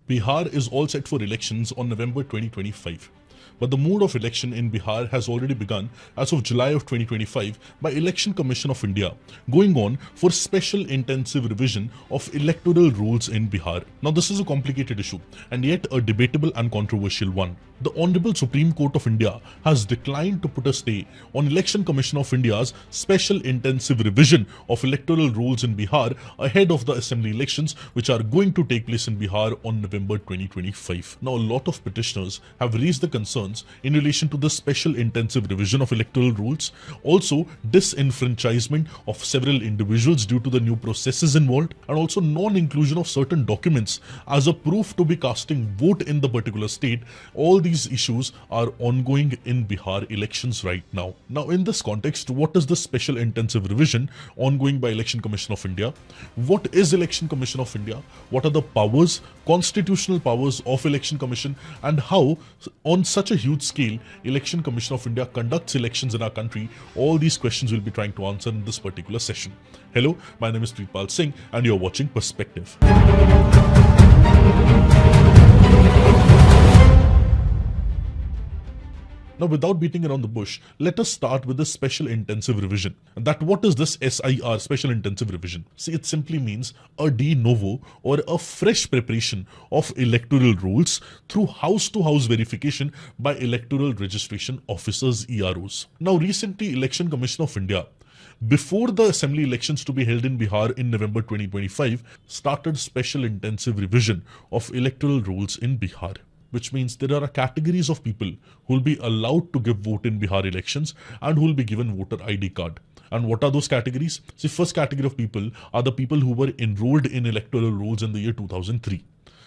Bihar is all set for elections on November 2025. But the mood of election in Bihar has already begun as of July of 2025 by Election Commission of India, going on for special intensive revision of electoral rules in Bihar. Now this is a complicated issue and yet a debatable and controversial one. The Honorable Supreme Court of India has declined to put a stay on Election Commission of India's special intensive revision of electoral rules in Bihar ahead of the assembly elections which are going to take place in Bihar on November 2025. Now a lot of petitioners have raised the concerns in relation to the special intensive revision of electoral rules, also disenfranchisement of several individuals due to the new processes involved, and also non-inclusion of certain documents as a proof to be casting vote in the particular state. All these issues are ongoing in Bihar elections right now. Now in this context, what is the special intensive revision ongoing by Election Commission of India? What is Election Commission of India? What are the powers, constitutional powers of Election Commission, and how on such a huge scale Election Commission of India conducts elections in our country? All these questions we'll be trying to answer in this particular session. Hello, my name is Preetpal Singh and you're watching Perspective. Now, without beating around the bush, let us start with the special intensive revision. That what is this SIR, special intensive revision? See, it simply means a de novo or a fresh preparation of electoral rules through house-to-house verification by electoral registration officers, EROs. Now, recently, Election Commission of India, before the assembly elections to be held in Bihar in November 2025, started special intensive revision of electoral rules in Bihar. Which means there are categories of people who will be allowed to give vote in Bihar elections and who will be given voter ID card. And what are those categories? The first category of people are the people who were enrolled in electoral rolls in the year 2003.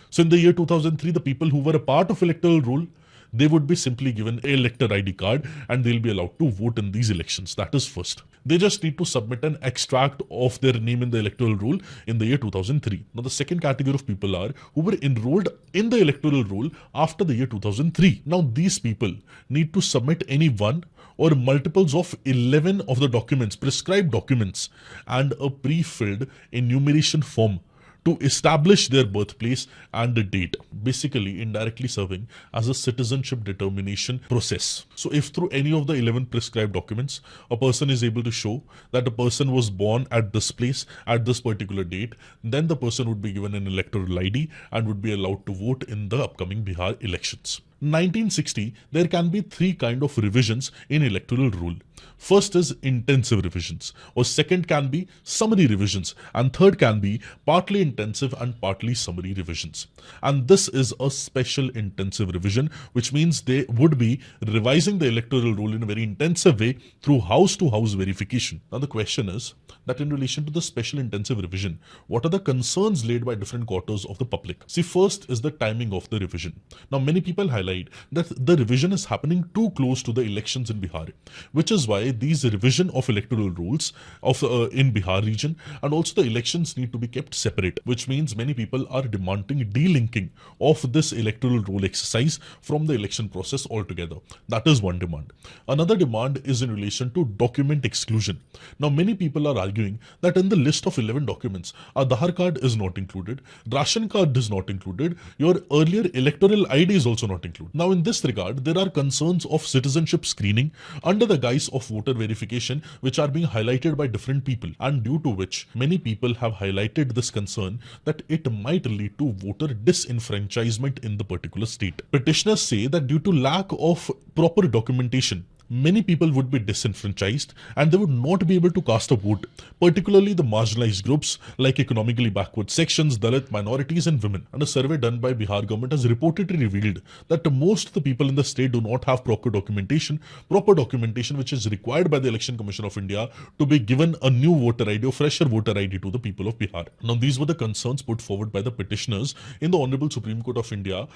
So in the year 2003, the people who were a part of electoral roll, they would be simply given an elector ID card and they'll be allowed to vote in these elections. That is first. They just need to submit an extract of their name in the electoral roll in the year 2003. Now the second category of people are who were enrolled in the electoral roll after the year 2003. Now these people need to submit any one or multiples of 11 of the documents, prescribed documents, and a pre-filled enumeration form to establish their birthplace and the date, basically indirectly serving as a citizenship determination process. So if through any of the 11 prescribed documents, a person is able to show that a person was born at this place at this particular date, then the person would be given an electoral ID and would be allowed to vote in the upcoming Bihar elections. 1960, there can be three kind of revisions in electoral rule. First is intensive revisions, or second can be summary revisions, and third can be partly intensive and partly summary revisions. And this is a special intensive revision, which means they would be revising the electoral rule in a very intensive way through house-to-house verification. Now the question is that in relation to the special intensive revision, what are the concerns laid by different quarters of the public? See, first is the timing of the revision. Now many people highlight that the revision is happening too close to the elections in Bihar, which is why these revision of electoral rules of in Bihar region and also the elections need to be kept separate, which means many people are demanding delinking of this electoral rule exercise from the election process altogether. That is one demand. Another demand is in relation to document exclusion. Now many people are arguing that in the list of 11 documents, Aadhaar card is not included, ration card is not included, your earlier electoral ID is also not included. Now in this regard, there are concerns of citizenship screening under the guise of voter verification which are being highlighted by different people, and due to which many people have highlighted this concern that it might lead to voter disenfranchisement in the particular state. Petitioners say that due to lack of proper documentation, many people would be disenfranchised and they would not be able to cast a vote, particularly the marginalized groups like economically backward sections, Dalit, minorities and women. And a survey done by Bihar government has reportedly revealed that most of the people in the state do not have proper documentation which is required by the Election Commission of India to be given a new voter ID or fresher voter ID to the people of Bihar. Now these were the concerns put forward by the petitioners in the Honorable Supreme Court of India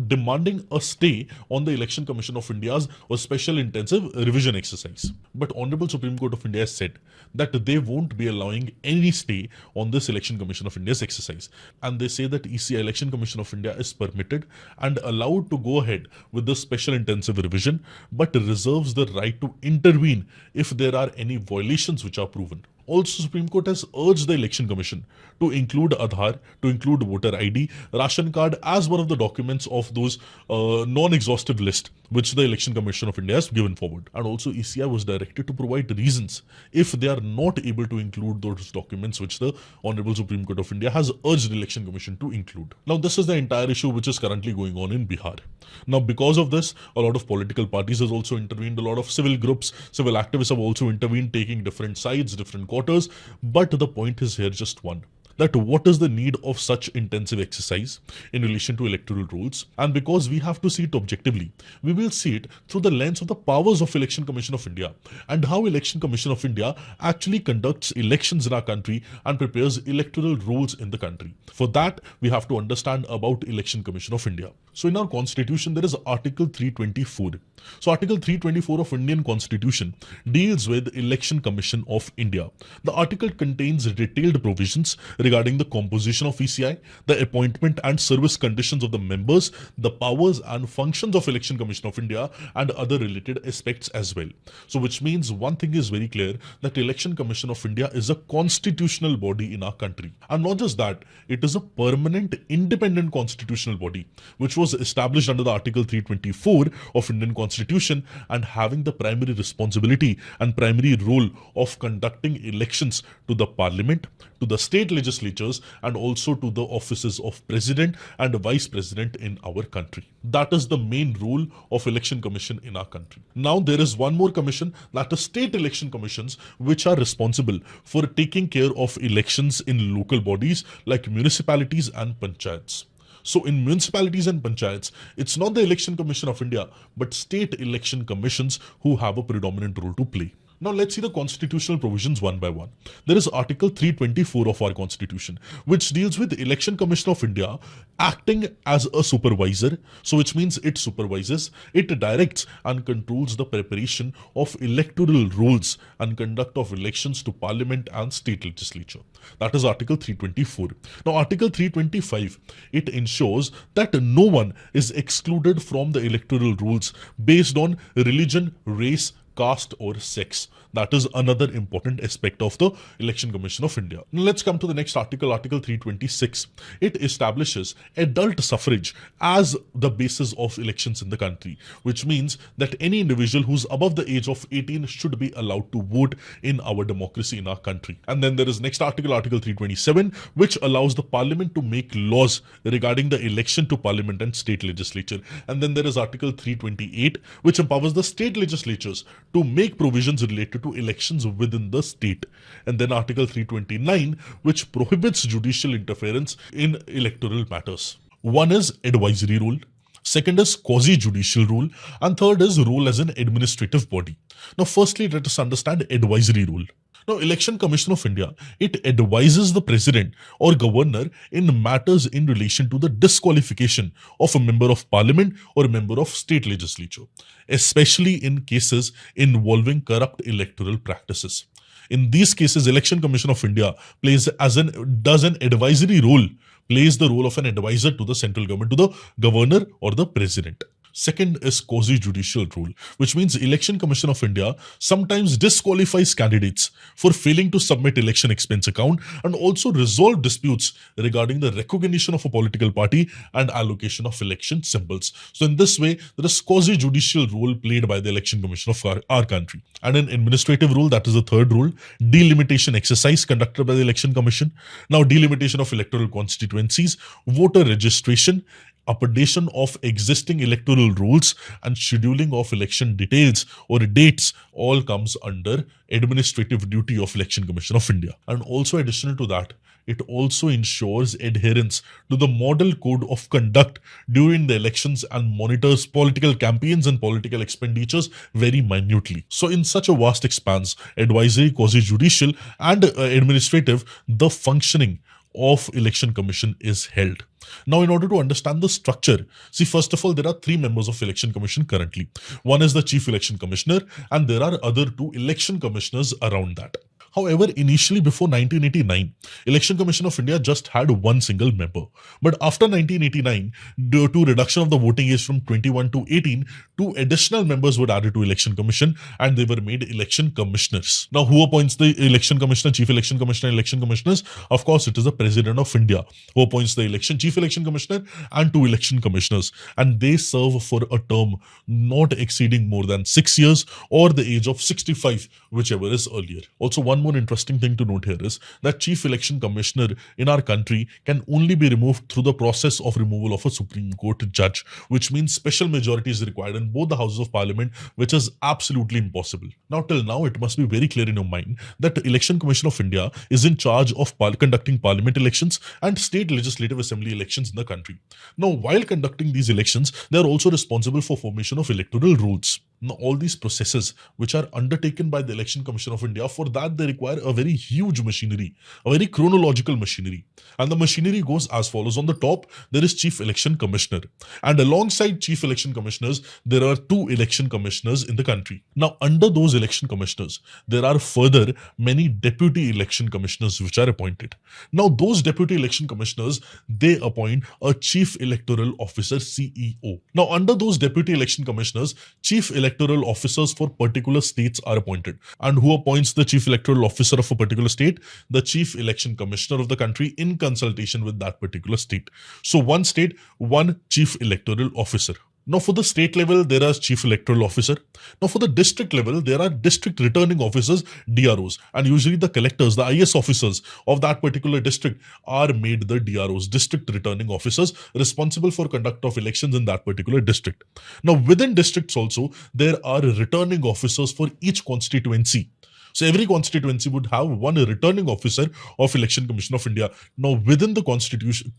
demanding a stay on the Election Commission of India's or special intensive revision exercise. But Honorable Supreme Court of India has said that they won't be allowing any stay on this Election Commission of India's exercise. And they say that ECI Election Commission of India is permitted and allowed to go ahead with the special intensive revision, but reserves the right to intervene if there are any violations which are proven. Also, Supreme Court has urged the Election Commission to include Aadhaar, to include voter ID, ration card as one of the documents of those non-exhaustive list which the Election Commission of India has given forward. And also ECI was directed to provide reasons if they are not able to include those documents which the Honorable Supreme Court of India has urged the Election Commission to include. Now this is the entire issue which is currently going on in Bihar. Now because of this, a lot of political parties has also intervened, a lot of civil groups, civil activists have also intervened, taking different sides, different quarters. But the point is here just one, that what is the need of such intensive exercise in relation to electoral rules? And because we have to see it objectively, we will see it through the lens of the powers of Election Commission of India and how Election Commission of India actually conducts elections in our country and prepares electoral rules in the country. For that, we have to understand about Election Commission of India. So in our constitution, there is Article 324. So Article 324 of Indian Constitution deals with Election Commission of India. The article contains detailed provisions regarding the composition of ECI, the appointment and service conditions of the members, the powers and functions of Election Commission of India, and other related aspects as well. So which means one thing is very clear, that Election Commission of India is a constitutional body in our country. And not just that, it is a permanent independent constitutional body which was established under the Article 324 of Indian Constitution and having the primary responsibility and primary role of conducting elections to the Parliament, to the state legislatures, and also to the offices of President and Vice President in our country. That is the main role of Election Commission in our country. Now there is one more commission, that is State Election Commissions, which are responsible for taking care of elections in local bodies like municipalities and panchayats. So in municipalities and panchayats, it's not the Election Commission of India, but state election commissions who have a predominant role to play. Now let's see the constitutional provisions one by one. There is Article 324 of our constitution, which deals with the Election Commission of India acting as a supervisor. So which means it supervises, it directs and controls the preparation of electoral rules and conduct of elections to Parliament and state legislature. That is Article 324. Now Article 325, it ensures that no one is excluded from the electoral rules based on religion, race, caste or sex. That is another important aspect of the Election Commission of India. Now let's come to the next article, Article 326. It establishes adult suffrage as the basis of elections in the country, which means that any individual who's above the age of 18 should be allowed to vote in our democracy in our country. And then there is next article, Article 327, which allows the Parliament to make laws regarding the election to Parliament and state legislature. And then there is Article 328, which empowers the state legislatures to make provisions related to elections within the state. And then Article 329, which prohibits judicial interference in electoral matters. One is advisory rule, second is quasi-judicial rule, and third is rule as an administrative body. Now firstly, let us understand advisory rule. Now, Election Commission of India, it advises the President or Governor in matters in relation to the disqualification of a member of Parliament or a member of state legislature, especially in cases involving corrupt electoral practices. In these cases, Election Commission of India does an advisory role, plays the role of an advisor to the central government, to the Governor or the President. Second is quasi-judicial rule, which means Election Commission of India sometimes disqualifies candidates for failing to submit election expense account and also resolve disputes regarding the recognition of a political party and allocation of election symbols. So in this way, there is quasi-judicial role played by the Election Commission of our country. And an administrative rule, that is the third rule, delimitation exercise conducted by the Election Commission. Now, delimitation of electoral constituencies, voter registration, updation of existing electoral rules and scheduling of election details or dates all comes under administrative duty of Election Commission of India. And also additional to that, it also ensures adherence to the model code of conduct during the elections and monitors political campaigns and political expenditures very minutely. So in such a vast expanse, advisory, quasi-judicial and administrative, the functioning of Election Commission is held. Now, in order to understand the structure, see, first of all, there are three members of Election Commission currently. One is the Chief Election Commissioner, and there are other two election commissioners around that. However, initially before 1989, Election Commission of India just had one single member. But after 1989, due to reduction of the voting age from 21 to 18, two additional members were added to Election Commission and they were made election commissioners. Now, who appoints the election commissioner, chief election commissioner, election commissioners? Of course, it is the President of India who appoints the chief election commissioner and two election commissioners. And they serve for a term not exceeding more than 6 years or the age of 65, whichever is earlier. Also, one more interesting thing to note here is that chief election commissioner in our country can only be removed through the process of removal of a Supreme Court judge, which means special majority is required in both the houses of parliament, which is absolutely impossible. Now, till now, it must be very clear in your mind that the Election Commission of India is in charge of conducting parliament elections and state legislative assembly elections in the country. Now, while conducting these elections, they are also responsible for formation of electoral rules. Now, all these processes which are undertaken by the Election Commission of India, for that they require a very huge machinery, a very chronological machinery. And the machinery goes as follows. On the top, there is Chief Election Commissioner. And alongside Chief Election Commissioners, there are two election commissioners in the country. Now, under those election commissioners, there are further many deputy election commissioners which are appointed. Now, those deputy election commissioners, they appoint a Chief Electoral Officer, CEO. Now, under those deputy election commissioners, Chief Electoral Officers for particular states are appointed. And who appoints the Chief Electoral Officer of a particular state? The Chief Election Commissioner of the country in consultation with that particular state. So one state, one Chief Electoral Officer. Now, for the state level, there are Chief Electoral Officer. Now, for the district level, there are District Returning Officers, DROs. And usually the collectors, the IS officers of that particular district are made the DROs, District Returning Officers, responsible for conduct of elections in that particular district. Now, within districts also, there are returning officers for each constituency. So every constituency would have one returning officer of Election Commission of India. Now, within the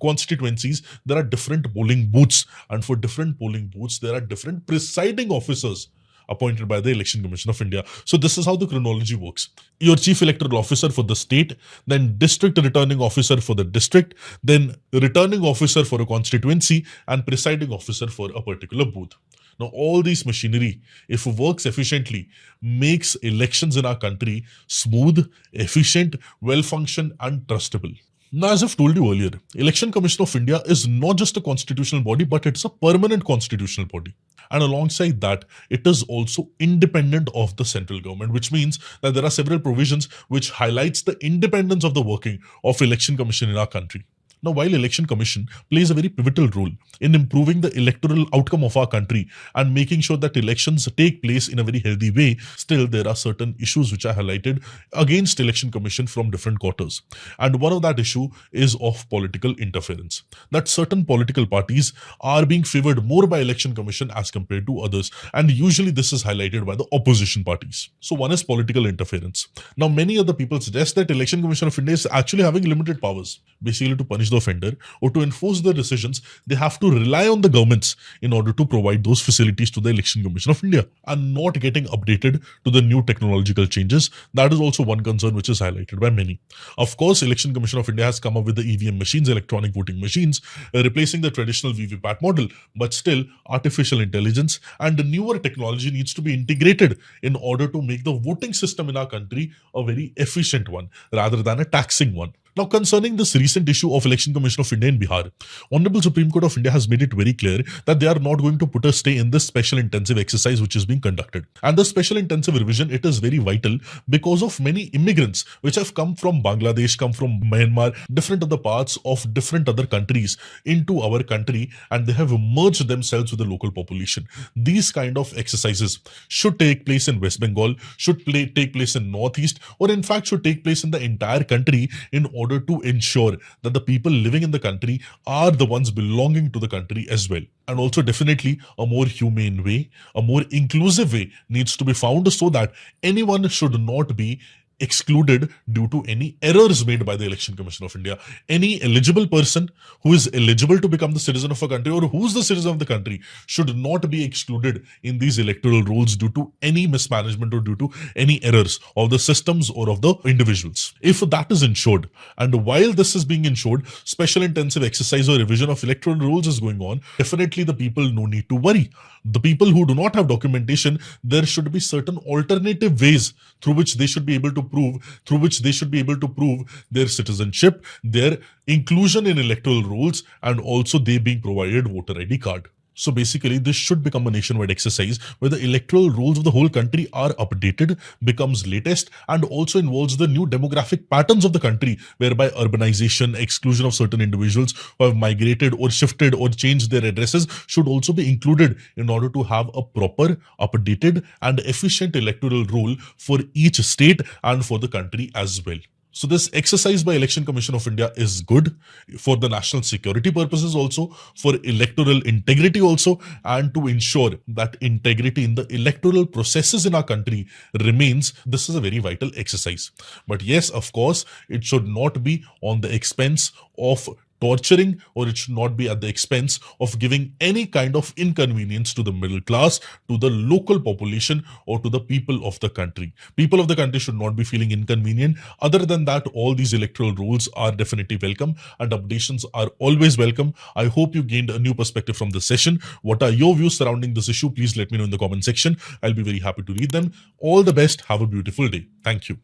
constituencies, there are different polling booths. And for different polling booths, there are different presiding officers appointed by the Election Commission of India. So this is how the chronology works. Your Chief Electoral Officer for the state, then District Returning Officer for the district, then Returning Officer for a constituency, and Presiding Officer for a particular booth. Now, all these machinery, if it works efficiently, makes elections in our country smooth, efficient, well-functioned, and trustable. Now, as I've told you earlier, Election Commission of India is not just a constitutional body, but it's a permanent constitutional body. And alongside that, it is also independent of the central government, which means that there are several provisions which highlights the independence of the working of Election Commission in our country. Now, while Election Commission plays a very pivotal role in improving the electoral outcome of our country and making sure that elections take place in a very healthy way, still there are certain issues which are highlighted against Election Commission from different quarters. And one of that issue is of political interference. That certain political parties are being favored more by Election Commission as compared to others. And usually this is highlighted by the opposition parties. So one is political interference. Now, many other people suggest that Election Commission of India is actually having limited powers, basically to punish the offender or to enforce the decisions. They have to rely on the governments in order to provide those facilities to the Election Commission of India and not getting updated to the new technological changes. That is also one concern which is highlighted by many. Of course, Election Commission of India has come up with the EVM machines, electronic voting machines, replacing the traditional VVPAT model, but still artificial intelligence and the newer technology needs to be integrated in order to make the voting system in our country a very efficient one rather than a taxing one. Now, concerning this recent issue of Election Commission of India in Bihar, Honorable Supreme Court of India has made it very clear that they are not going to put a stay in this special intensive exercise which is being conducted. And the special intensive revision, it is very vital because of many immigrants which have come from Bangladesh, come from Myanmar, different other parts of different other countries into our country, and they have merged themselves with the local population. These kind of exercises should take place in West Bengal, should take place in Northeast, or in fact should take place in the entire country in order to ensure that the people living in the country are the ones belonging to the country as well. And also definitely a more humane way, a more inclusive way needs to be found so that anyone should not be excluded due to any errors made by the Election Commission of India. Any eligible person who is eligible to become the citizen of a country or who's the citizen of the country should not be excluded in these electoral rolls due to any mismanagement or due to any errors of the systems or of the individuals. If that is ensured, and while this is being ensured, special intensive exercise or revision of electoral rolls is going on, definitely the people no need to worry. The people who do not have documentation, there should be certain alternative ways through which they should be able to prove, through which they should be able to prove their citizenship, their inclusion in electoral rolls, and also they being provided voter ID card. So basically, this should become a nationwide exercise where the electoral rolls of the whole country are updated, becomes latest, and also involves the new demographic patterns of the country, whereby urbanization, exclusion of certain individuals who have migrated or shifted or changed their addresses should also be included in order to have a proper, updated, and efficient electoral roll for each state and for the country as well. So this exercise by Election Commission of India is good for the national security purposes also, for electoral integrity also, and to ensure that integrity in the electoral processes in our country remains. This is a very vital exercise. But yes, of course, it should not be on the expense of torturing, or it should not be at the expense of giving any kind of inconvenience to the middle class, to the local population, or to the people of the country. People of the country should not be feeling inconvenient. Other than that, all these electoral rules are definitely welcome and updations are always welcome. I hope you gained a new perspective from this session. What are your views surrounding this issue? Please let me know in the comment section. I'll be very happy to read them. All the best. Have a beautiful day. Thank you.